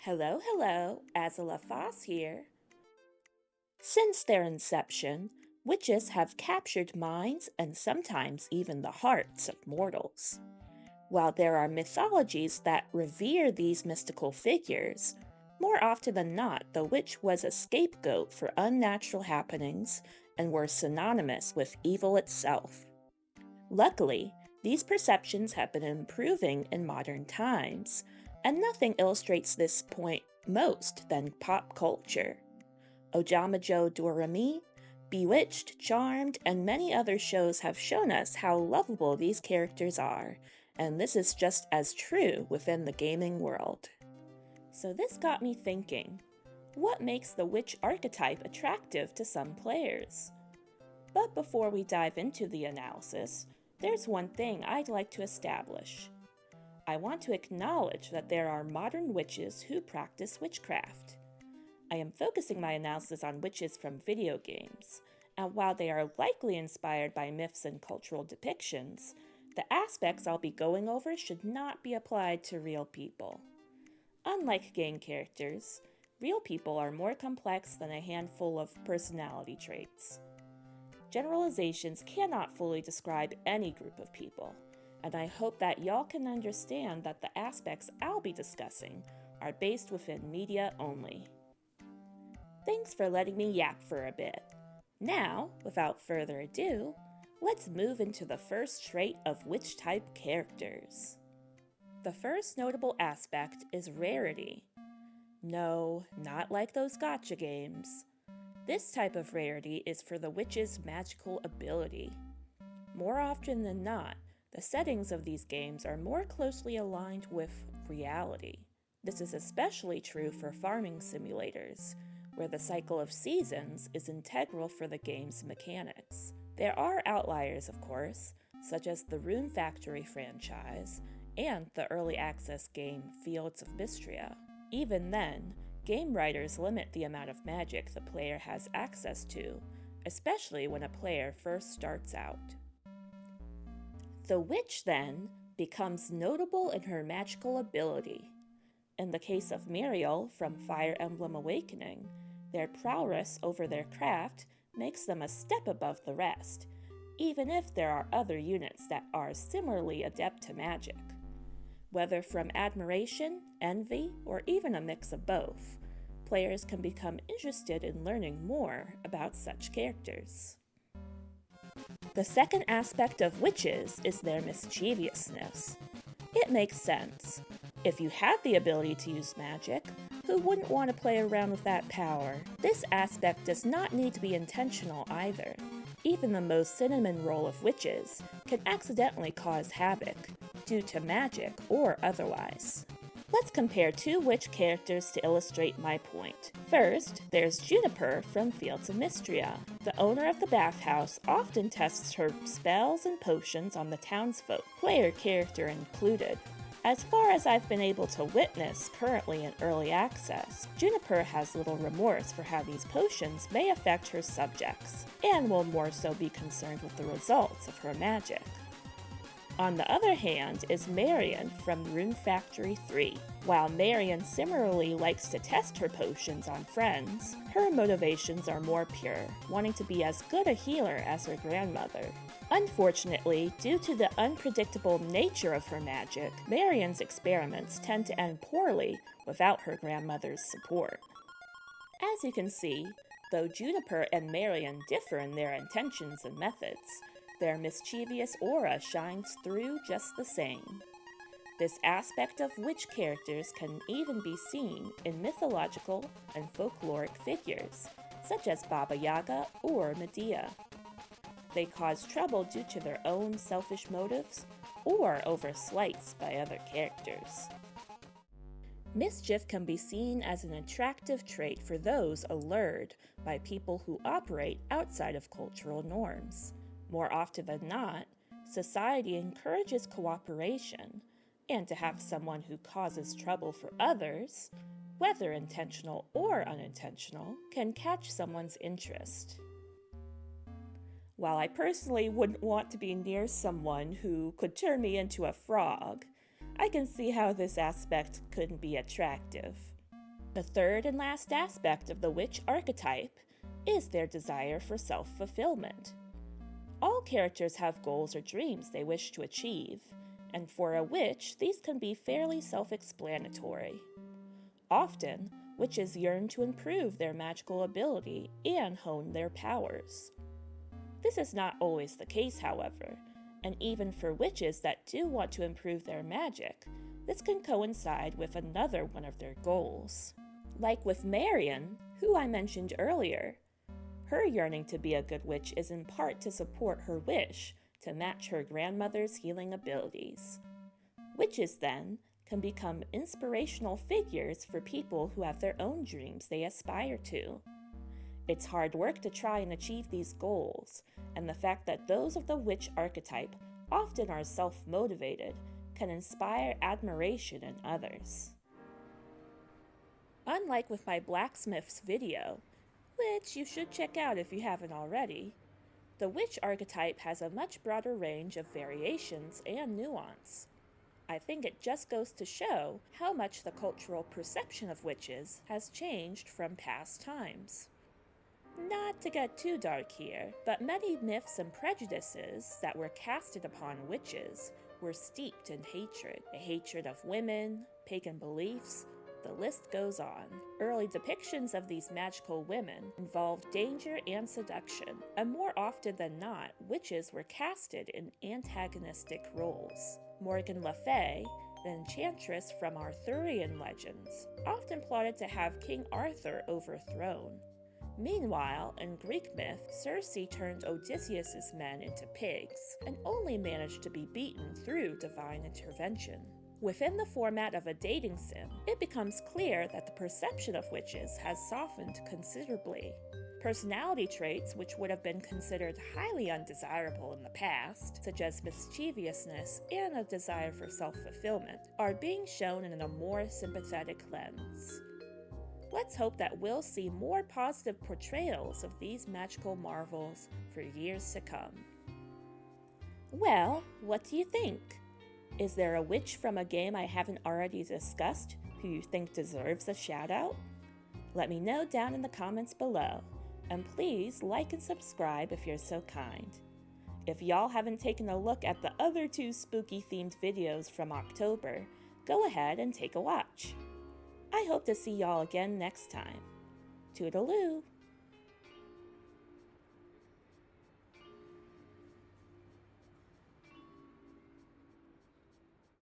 Hello, hello, Azala Foss here. Since their inception, witches have captured minds and sometimes even the hearts of mortals. While there are mythologies that revere these mystical figures, more often than not, the witch was a scapegoat for unnatural happenings and were synonymous with evil itself. Luckily, these perceptions have been improving in modern times, and nothing illustrates this point most than pop culture. Ojamajo Doremi, Bewitched, Charmed, and many other shows have shown us how lovable these characters are, and this is just as true within the gaming world. So this got me thinking, what makes the witch archetype attractive to some players? But before we dive into the analysis, there's one thing I'd like to establish. I want to acknowledge that there are modern witches who practice witchcraft. I am focusing my analysis on witches from video games, and while they are likely inspired by myths and cultural depictions, the aspects I'll be going over should not be applied to real people. Unlike game characters, real people are more complex than a handful of personality traits. Generalizations cannot fully describe any group of people, and I hope that y'all can understand that the aspects I'll be discussing are based within media only. Thanks for letting me yap for a bit. Now, without further ado, let's move into the first trait of witch-type characters. The first notable aspect is rarity. No, not like those gacha games. This type of rarity is for the witch's magical ability. More often than not, the settings of these games are more closely aligned with reality. This is especially true for farming simulators, where the cycle of seasons is integral for the game's mechanics. There are outliers, of course, such as the Rune Factory franchise and the early access game Fields of Mistria. Even then, game writers limit the amount of magic the player has access to, especially when a player first starts out. The witch, then, becomes notable in her magical ability. In the case of Muriel from Fire Emblem Awakening, their prowess over their craft makes them a step above the rest, even if there are other units that are similarly adept to magic. Whether from admiration, envy, or even a mix of both, players can become interested in learning more about such characters. The second aspect of witches is their mischievousness. It makes sense. If you had the ability to use magic, who wouldn't want to play around with that power? This aspect does not need to be intentional either. Even the most cinnamon roll of witches can accidentally cause havoc, due to magic or otherwise. Let's compare two witch characters to illustrate my point. First, there's Juniper from Fields of Mistria. The owner of the bathhouse often tests her spells and potions on the townsfolk, player character included. As far as I've been able to witness currently in early access, Juniper has little remorse for how these potions may affect her subjects, and will more so be concerned with the results of her magic. On the other hand is Marion from Rune Factory 3. While Marion similarly likes to test her potions on friends, her motivations are more pure, wanting to be as good a healer as her grandmother. Unfortunately, due to the unpredictable nature of her magic, Marion's experiments tend to end poorly without her grandmother's support. As you can see, though Juniper and Marion differ in their intentions and methods, their mischievous aura shines through just the same. This aspect of witch characters can even be seen in mythological and folkloric figures, such as Baba Yaga or Medea. They cause trouble due to their own selfish motives or over slights by other characters. Mischief can be seen as an attractive trait for those allured by people who operate outside of cultural norms. More often than not, society encourages cooperation, and to have someone who causes trouble for others, whether intentional or unintentional, can catch someone's interest. While I personally wouldn't want to be near someone who could turn me into a frog, I can see how this aspect could be attractive. The third and last aspect of the witch archetype is their desire for self-fulfillment. All characters have goals or dreams they wish to achieve, and for a witch, these can be fairly self-explanatory. Often, witches yearn to improve their magical ability and hone their powers. This is not always the case, however, and even for witches that do want to improve their magic, this can coincide with another one of their goals. Like with Marion, who I mentioned earlier, her yearning to be a good witch is in part to support her wish to match her grandmother's healing abilities. Witches, then, can become inspirational figures for people who have their own dreams they aspire to. It's hard work to try and achieve these goals, and the fact that those of the witch archetype often are self-motivated can inspire admiration in others. Unlike with my blacksmith's video, which you should check out if you haven't already, the witch archetype has a much broader range of variations and nuance. I think it just goes to show how much the cultural perception of witches has changed from past times. Not to get too dark here, but many myths and prejudices that were casted upon witches were steeped in hatred. A hatred of women, pagan beliefs, the list goes on. Early depictions of these magical women involved danger and seduction, and more often than not, witches were casted in antagonistic roles. Morgan Le Fay, the enchantress from Arthurian legends, often plotted to have King Arthur overthrown. Meanwhile, in Greek myth, Circe turned Odysseus's men into pigs, and only managed to be beaten through divine intervention. Within the format of a dating sim, it becomes clear that the perception of witches has softened considerably. Personality traits which would have been considered highly undesirable in the past, such as mischievousness and a desire for self-fulfillment, are being shown in a more sympathetic lens. Let's hope that we'll see more positive portrayals of these magical marvels for years to come. Well, what do you think? Is there a witch from a game I haven't already discussed who you think deserves a shout-out? Let me know down in the comments below, and please like and subscribe if you're so kind. If y'all haven't taken a look at the other 2 spooky-themed videos from October, go ahead and take a watch. I hope to see y'all again next time. Toodaloo!